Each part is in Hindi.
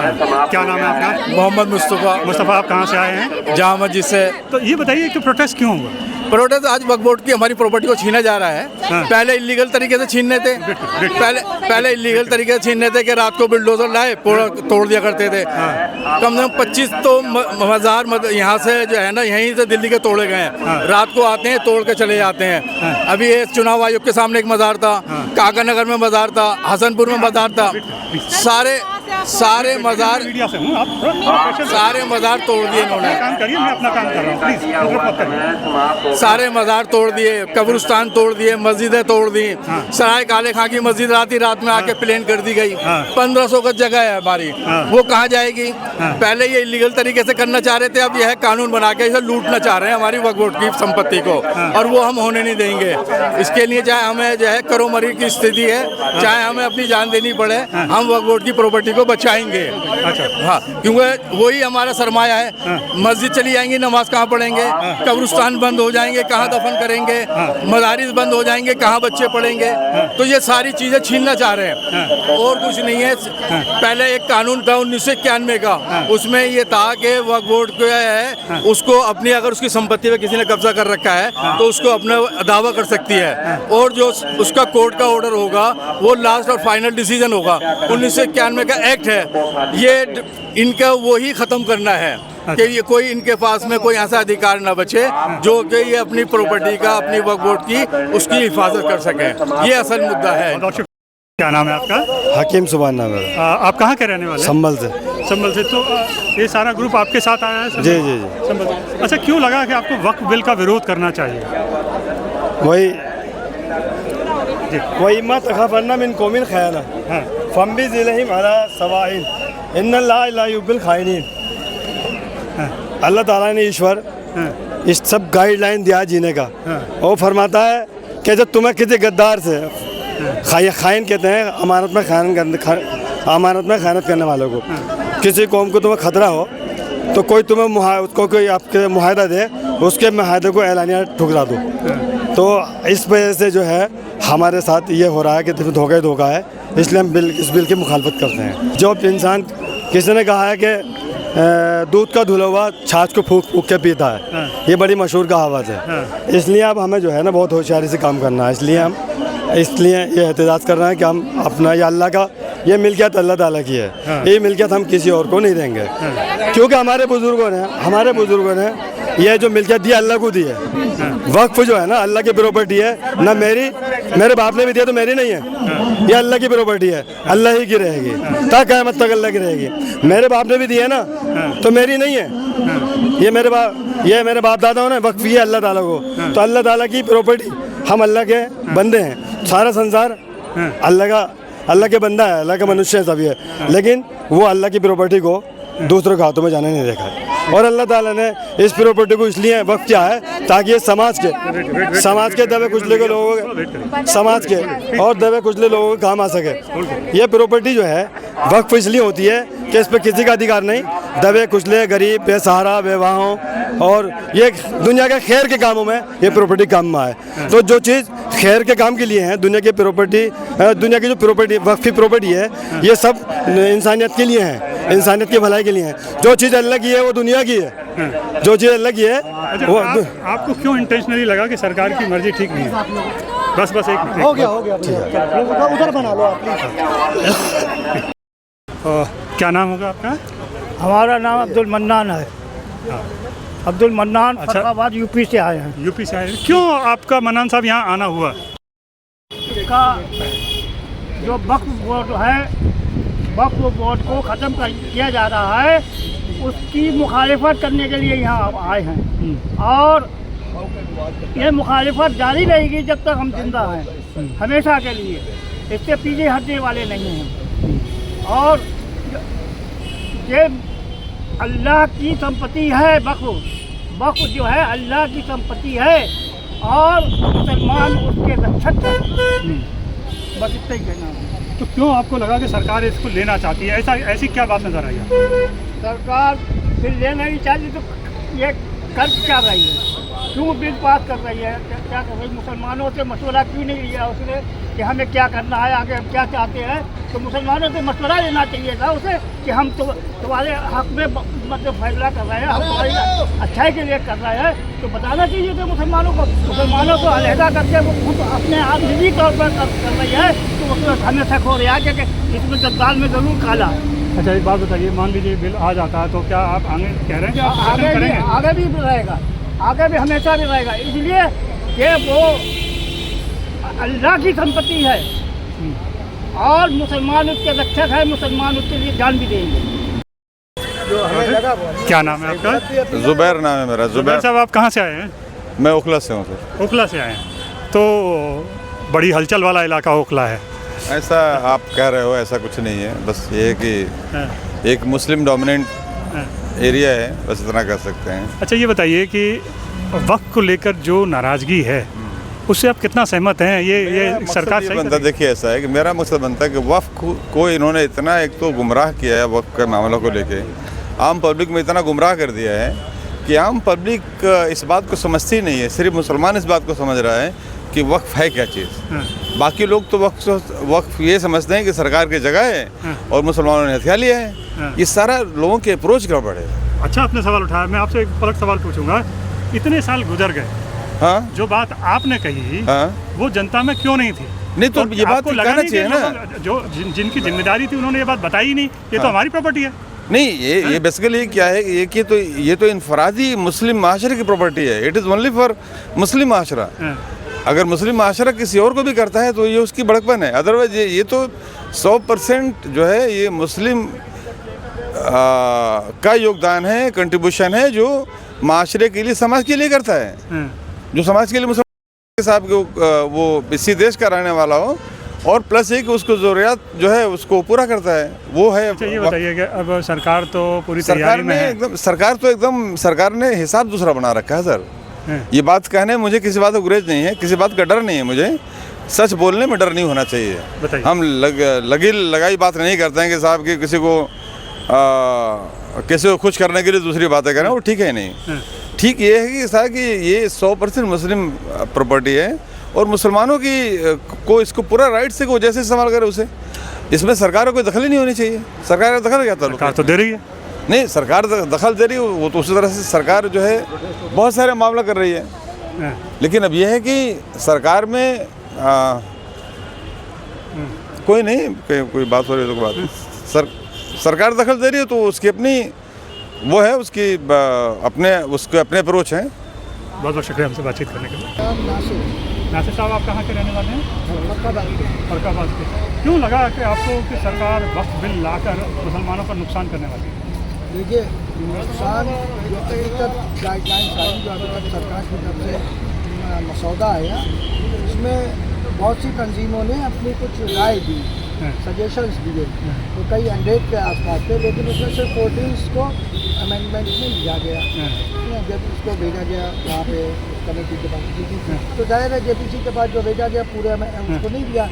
क्या नाम है आपका? मोहम्मद मुस्तफ़ा। मुस्तफ़ा, आप कहाँ से आए हैं? जामा मस्जिद से। तो ये बताइए कि प्रोटेस्ट क्यों हुआ? प्रोटेस्ट आज वक्फ बोर्ड की हमारी प्रॉपर्टी को छीना जा रहा है। पहले इलीगल तरीके से छीनने थे, पहले इलीगल तरीके से छीनने थे कि रात को बुलडोजर लाए तोड़ दिया करते थे। कम से कम 25 तो मज़ार यहाँ से जो है ना, यहीं से दिल्ली के तोड़े गए हैं। रात को आते हैं, तोड़ के चले जाते हैं। अभी ये चुनाव आयोग के सामने एक मज़ार था, काका नगर में मज़ार था, हसनपुर में मज़ार था। सारे मज़ार तोड़ दिए इन्होंने। काम करिए, मैं अपना काम कर रहा हूँ, प्लीज़ इंटरप्ट मत करिए। सारे मज़ार तोड़ दिए, कब्रिस्तान तोड़ दिए, मस्जिदें तोड़ दी। सराय काले खां की मस्जिद रात में आके प्लेन कर दी गई। 1500 का जगह है हमारी, वो कहाँ जाएगी? पहले ये इलीगल तरीके से करना चाह रहे थे, अब यह कानून बना के इसे लूटना चाह रहे हैं हमारी वक्फ बोर्ड की संपत्ति को, और वो हम होने नहीं देंगे। इसके लिए चाहे हमें जो है करो मरी की स्थिति है, चाहे हमें अपनी जान देनी पड़े, हम वक्फ बोर्ड की प्रॉपर्टी को बचाएंगे। अच्छा, हाँ, क्योंकि वही हमारा सरमाया है। मस्जिद चली जाएंगी, नमाज कहाँ पढ़ेंगे? कब्रिस्तान बंद हो जाएंगे, कहाँ दफन करेंगे? मदारिस बंद हो जाएंगे, कहाँ बच्चे पढ़ेंगे? तो ये सारी चीज़ें छीनना चाह रहे हैं, और कुछ नहीं है। पहले एक कानून था 1991 का, उसमें ये था कि वक्फ बोर्ड को है उसको अपनी, अगर उसकी संपत्ति पे किसी ने कब्जा कर रखा है तो उसको अपना दावा कर सकती है, और जो उसका कोर्ट का ऑर्डर होगा वो लास्ट और फाइनल डिसीजन होगा। 1991 का एक्ट है, ये इनका वही ख़त्म करना है कि ये कोई इनके पास में कोई ऐसा अधिकार ना बचे जो कि ये अपनी प्रॉपर्टी का, अपनी वक्फ बोर्ड की, उसकी हिफाजत कर सके। ये असल मुद्दा है। क्या नाम है आपका? हकीम सुभान नाम है। आप कहाँ के रहने वाले? संभल से। संभल से। तो ये सारा ग्रुप आपके साथ आया है? जी जी जी। संभल से। अच्छा, क्यों लगा कि आपको वक्फ बिल का विरोध करना चाहिए? वही मत खबरना मिन कोमिन खयाना फम्बी जिलहिम अला सवाइन इन्नल्लाह ला युहिब्बुल खाइनीन। अल्लाह ताला ने ईश्वर इस सब गाइडलाइन दिया जीने का, और फरमाता है कि जब तुम्हें किसी गद्दार से, खाइन कहते हैं अमानत में खयानत करने वालों को, किसी कौम को तुम्हें खतरा हो तो कोई तुम्हें उसको कोई आपके मुआहदा दे, उसके मुआहदे को एलानिया ठुकरा दो। तो इस वजह से जो है हमारे साथ ये हो रहा है कि धोखा ही धोखा है, इसलिए हम इस बिल की मुखालफत करते हैं। जो इंसान, किसी ने कहा है कि दूध का धुला हुआ छाछ को फूंक फूंक के पीता है, ये बड़ी मशहूर कहावत है। इसलिए अब हमें जो है ना बहुत होशियारी से काम करना है। इसलिए ये एहतजाज कर रहे हैं कि हम अपना, ये अल्लाह का, ये मिल्कियत अल्लाह ताला की है, ये मिल्कियत हम किसी और को नहीं देंगे, क्योंकि हमारे बुजुर्गों ने ये जो मिल्कियत दी अल्लाह को दी है। वक्फ जो है ना अल्लाह की प्रॉपर्टी है, ना मेरे बाप ने भी दिया तो मेरी नहीं है, ये अल्लाह की प्रॉपर्टी है, अल्लाह ही की रहेगी, ता क़यामत तक अल्लाह की रहेगी। मेरे बाप ने भी दिया ना तो मेरी नहीं है, ये मेरे बाप दादाओं ने वक्फ किया अल्लाह ताला को, तो अल्लाह ताला की प्रॉपर्टी, हम अल्लाह के बंदे हैं, सारा संसार अल्लाह के बंदा है, अल्लाह का मनुष्य है सभी है, लेकिन वो अल्लाह की प्रॉपर्टी को दूसरों के हाथों में जाने नहीं देखा है। और अल्लाह ताला ने इस प्रॉपर्टी को इसलिए वक्फ किया है ताकि ये समाज के दबे कुचले के लोगों और दबे कुचले लोगों के काम आ सके। ये प्रॉपर्टी जो है वक्फ इसलिए होती है कि इस पर किसी का अधिकार नहीं, दबे कुचले, गरीब, बेसहारा, बेवाहों, और ये दुनिया के खैर के कामों में ये प्रॉपर्टी काम में आए। तो जो चीज़ खैर के काम के लिए है, दुनिया की जो प्रॉपर्टी वक्फ की प्रॉपर्टी है, ये सब इंसानियत के लिए है, इंसानियत की भलाई के लिए है। जो चीज़ अल्लाह की है वो दुनिया की है, जो चीज़ अल्लाह की है वो। आपको क्यों इंटेंशनली लगा कि सरकार की मर्जी ठीक नहीं है? बस एक हो गया उधर बना लो आप। क्या नाम होगा आपका? हमारा नाम अब्दुल मन्नान है। अब्दुल मन्नान। अच्छा, फर्रुखाबाद यूपी से आए हैं। यूपी से आए हैं। क्यों आपका मन्नान साहब यहाँ आना हुआ? का जो वक्फ बोर्ड है, वक्फ बोर्ड को ख़त्म किया जा रहा है, उसकी मुखालिफत करने के लिए यहाँ आए हैं, और ये मुखालिफत जारी रहेगी जब तक हम जिंदा हैं, हमेशा के लिए। इससे पीछे हटने वाले नहीं हैं। और ये अल्लाह की संपत्ति है, वक्फ जो है अल्लाह की संपत्ति है, और मुसलमान उसके रक्षक हैं। बस इतना ही कहना है। तो क्यों आपको लगा कि सरकार इसको लेना चाहती है? ऐसी क्या बात नज़र आई है? सरकार फिर लेना ही चाहती तो ये कर क्या रही है? क्यों बिल पास कर रही है, क्या कर रही है? मुसलमानों से मशवरा क्यों नहीं लिया उसने कि हमें क्या करना है, आगे हम क्या चाहते हैं? तो मुसलमानों से मशवरा लेना चाहिए था उसे कि हम तुम्हारे हक में मतलब फैसला कर रहे हैं, हम तुम्हारी अच्छाई के लिए कर रहे हैं, तो बताना चाहिए था मुसलमानों को। मुसलमानों को अलहदा करके वो खुद अपने आप निजी तौर पर कर रही है, तो उसमें हमें शक हो रहा है कि इसमें दाल में ज़रूर काला है। अच्छा एक बात बताइए, मान लीजिए बिल आ जाता है तो क्या आप आगे कह रहे हैं कि आप शासन करेंगे? आगे भी रहेगा, आगे भी हमेशा भी रहेगा, इसलिए कि वो अल्लाह की संपत्ति है और मुसलमान उसके रक्षक है, मुसलमान उसके लिए जान भी देंगे। जो हमें लगा वो क्या नाम है आपका? जुबैर नाम है मेरा। जुबैर साहब, आप कहाँ से आए हैं? मैं ओखला से हूँ सर। ओखला से आए हैं, तो बड़ी हलचल वाला इलाका ओखला है। ऐसा आप कह रहे हो, ऐसा कुछ नहीं है, बस ये है कि एक मुस्लिम डोमिनेंट एरिया है, बस इतना कह सकते हैं। अच्छा ये बताइए कि वक्त को लेकर जो नाराज़गी है उससे आप कितना सहमत हैं? ये सरकार सही बनता, देखिए ऐसा है कि मेरा मकसद बनता है कि वक्फ को इन्होंने इतना एक तो गुमराह किया है, वक्फ के मामलों को लेके आम पब्लिक में इतना गुमराह कर दिया है कि आम पब्लिक इस बात को समझती नहीं है। सिर्फ मुसलमान इस बात को समझ रहा है कि वक्फ है क्या चीज़। बाकी लोग तो वक्फ ये समझते हैं कि सरकार की जगह है और मुसलमानों ने हथियार लिया है। ये सारा लोगों के अप्रोच गड़बड़ है। अच्छा आपने सवाल उठाया, मैं आपसे एक पलट सवाल पूछूंगा। इतने साल गुजर गए, हाँ, जो बात आपने कही हाँ, वो जनता में क्यों नहीं थी? नहीं तो ये बात आपको लगा कहना नहीं चाहिए कि ना, लोग जो जिनकी जिम्मेदारी थी उन्होंने ये बात बताई ही नहीं, ये तो हमारी प्रॉपर्टी है। नहीं ये बेसिकली क्या है कि ये तो इनफरादी मुस्लिम माशरे की प्रॉपर्टी है। It is only for Muslim माशरा। अगर मुस्लिम माशरा किसी और को भी करता है तो ये उसकी बड़कपन है। अदरवाइज ये तो 100% जो है ये मुस्लिम का योगदान है, कंट्रीब्यूशन है, जो माशरे के लिए, समाज के लिए करता है। जो समाज के लिए मुसलमान साहब वो इसी देश का रहने वाला हो और प्लस ये कि उसको ज़रूरियात जो है उसको पूरा करता है, वो है। अच्छा ये बताइए कि अब सरकार तो पूरी तैयारी में है। सरकार ने हिसाब दूसरा बना रखा है सर। ये बात कहने मुझे किसी बात का गुरेज नहीं है, किसी बात का डर नहीं है। मुझे सच बोलने में डर नहीं होना चाहिए। हम लगी लगाई बात नहीं करते हैं कि साहब कि किसी को खुश करने के लिए दूसरी बातें करें, वो ठीक है नहीं। ठीक ये है कि साहब कि ये 100% मुस्लिम प्रॉपर्टी है और मुसलमानों की को इसको पूरा राइट से को जैसे इस्तेमाल करे उसे, इसमें सरकार को कोई दखल ही नहीं होनी चाहिए। सरकार का दखल क्या था? सरकार तो दे रही है। नहीं, सरकार दखल दे रही है, वो तो उसी तरह से सरकार जो है बहुत सारे मामला कर रही है। लेकिन अब यह है कि सरकार में कोई नहीं, कोई बात हो रही है तो बात सरकार दखल दे रही है तो उसकी अपनी वो है, उसके अपने अप्रोच हैं। बहुत बहुत शुक्रिया हमसे बातचीत करने के लिए। नासिर साहब, आप कहाँ के रहने वाले हैं? फरकाबाद के। क्यों लगा कि आपको कि सरकार वक्फ बिल लाकर मुसलमानों पर नुकसान करने वाली है? देखिए, नुकसान जो अभी तक गाइडलाइंस आई, जो अभी तक सरकार की तरफ से मसौदा आया, इसमें बहुत सी तंजीमों ने अपनी कुछ राय दी, सजेशंस दिए, तो कई 100 के आसपास थे, लेकिन उसमें से 14 को अमेंडमेंट में लिया गया। जब उसको भेजा गया वहाँ पे कमेटी के पास, तो जाहिर है JPC के पास जो भेजा गया पूरे उसको नहीं दिया।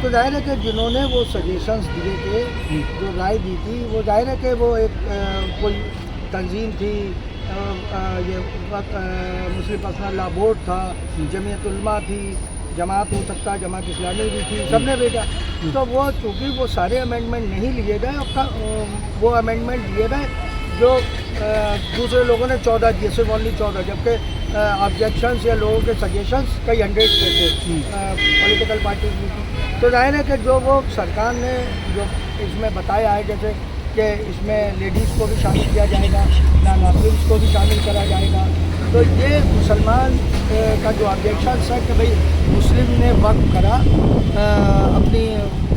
तो जाहिर है कि जिन्होंने वो सजेशंस दिए थे, जो राय दी थी, वो जाहिर है कि वो एक कोई तंजीम थी, ये मुस्लिम पर्सनल लॉ बोर्ड था, जमीयत उलमा थी, जमात हो सकता है, जमात इस्लामी भी थी, सबने भेजा। तो वो चूँकि वो सारे अमेंडमेंट नहीं लिए गए, वो अमेंडमेंट लिए गए जो दूसरे लोगों ने 14 दिए, सिर्फ ओनली 14, जबकि ऑब्जेक्शंस या लोगों के सजेशंस कई 100 के थे पॉलिटिकल पार्टी की। तो जाहिर है कि जो वो सरकार ने जो इसमें बताया है, जैसे कि इसमें लेडीज़ को भी शामिल किया जाएगा, नॉन-मुस्लिम्स को भी शामिल करा जाएगा, तो ये मुसलमान का जो ऑब्जेक्शन है कि भाई मुस्लिम ने वक्फ करा अपनी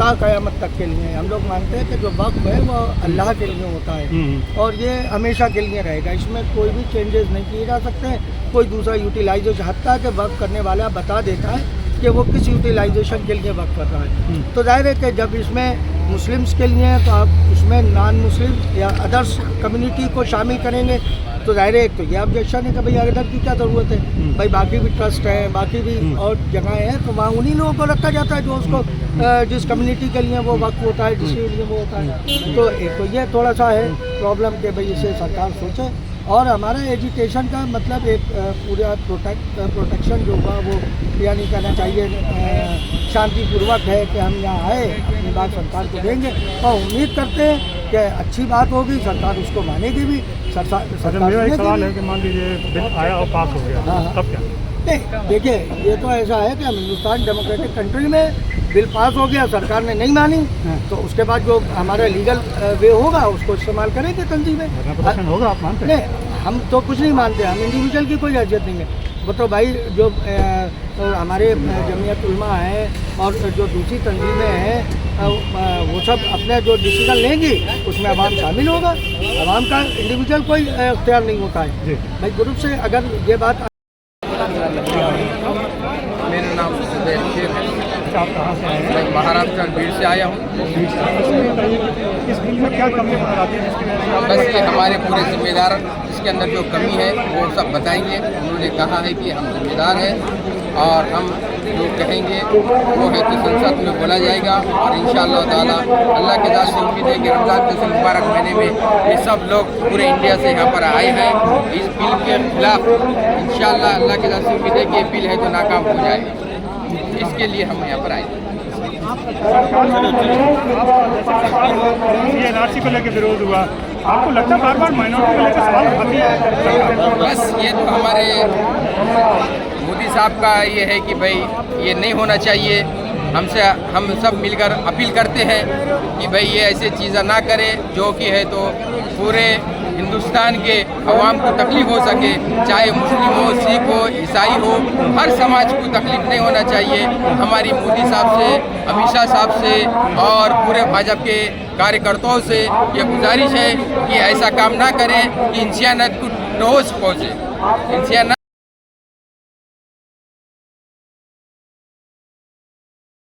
क़यामत तक के लिए। हम लोग मानते हैं कि जो वक्फ है वो अल्लाह के लिए होता है और ये हमेशा के लिए रहेगा, इसमें कोई भी चेंजेस नहीं किए जा सकते। कोई दूसरा यूटिलाइजेशन, हत्ता कि वक्फ करने वाला बता देता है कि वो किस यूटिलाइजेशन के लिए वक्फ कर रहा है। तो जाहिर है कि जब इसमें मुस्लिम्स के लिए है तो आप उसमें नॉन मुस्लिम या अदर्स कम्युनिटी को शामिल करेंगे, तो जाहिर है एक तो ये ऑब्जेक्शन है कि भाई अदर की क्या ज़रूरत है, भाई बाकी भी ट्रस्ट है, बाकी भी और जगहें हैं, तो वहाँ उन्हीं लोगों को रखा जाता है जो उसको जिस कम्युनिटी के लिए वो वक्त होता है, जिसके लिए वो होता है। तो एक तो ये थोड़ा सा है प्रॉब्लम कि भाई इसे सरकार सोचे और हमारा एजुकेशन का मतलब एक पूरा प्रोटेक्शन जो होगा वो या नहीं करना चाहिए, शांतिपूर्वक है कि हम यहाँ आए, अपनी बात सरकार को देंगे और उम्मीद करते हैं कि अच्छी बात होगी, सरकार उसको मानेगी भी। मेरा एक सवाल है कि मान लीजिए बिल आया और पास हो गया, हाँ। तब क्या? नहीं देखिए, ये तो ऐसा है कि हम हिंदुस्तान डेमोक्रेटिक कंट्री में बिल पास हो गया, सरकार ने नहीं मानी, तो उसके बाद जो हमारा लीगल वे होगा उसको इस्तेमाल करेंगे तंजीमें। होगा, आप मानते हैं? नहीं, हम तो कुछ नहीं मानते, हम इंडिविजुअल की कोई हैसियत नहीं है। वो तो भाई जो तो हमारे जमीयत उलमा है और जो दूसरी तंजीमें हैं वो सब अपने जो डिसीजन लेंगी उसमें अवाम शामिल होगा। अवाम का इंडिविजुअल कोई इख्तियार नहीं होता है भाई। ग्रुप से अगर ये बात मेरा नाम सुबैर शेख है, आप कहाँ से आए हैं? मैं महाराष्ट्र बीड़ से आया हूँ। इस बिल में क्या कमी नजर आती है जिसकी वजह से बस ये हमारे पूरे जिम्मेदार इसके अंदर जो कमी है वो सब बताएंगे। उन्होंने कहा है कि हम जिम्मेदार हैं और हम जो कहेंगे वो है तो संसद में बोला जाएगा और इंशाअल्लाह ताला अल्लाह के दास से उम्मीद है कि रमज़ान के मुबारक महीने में ये सब लोग पूरे इंडिया से यहाँ पर आए हैं इस बिल के खिलाफ। इंशाअल्लाह अल्लाह के दास से उम्मीद है कि ये बिल है तो नाकाम हो जाएगा, इसके लिए हम यहाँ पर आए। ये एनआरसी को लेकर विरोध हुआ, आपको लगता है बार बार माइनॉरिटी को लेकर सवाल उठाती है? बस ये तो हमारे मोदी साहब का ये है कि भाई ये नहीं होना चाहिए। हमसे हम सब मिलकर अपील करते हैं कि भाई ये ऐसे चीज़ें ना करें जो कि है तो पूरे हिंदुस्तान के अवाम को तकलीफ हो सके, चाहे मुस्लिम हो, सिख हो, ईसाई हो, हर समाज को तकलीफ नहीं होना चाहिए। हमारी मोदी साहब से, अमित शाह साहब से और पूरे भाजपा के कार्यकर्ताओं से ये गुजारिश है कि ऐसा काम ना करें कि इंसानियत को ठोस पहुँचे। इंसानियत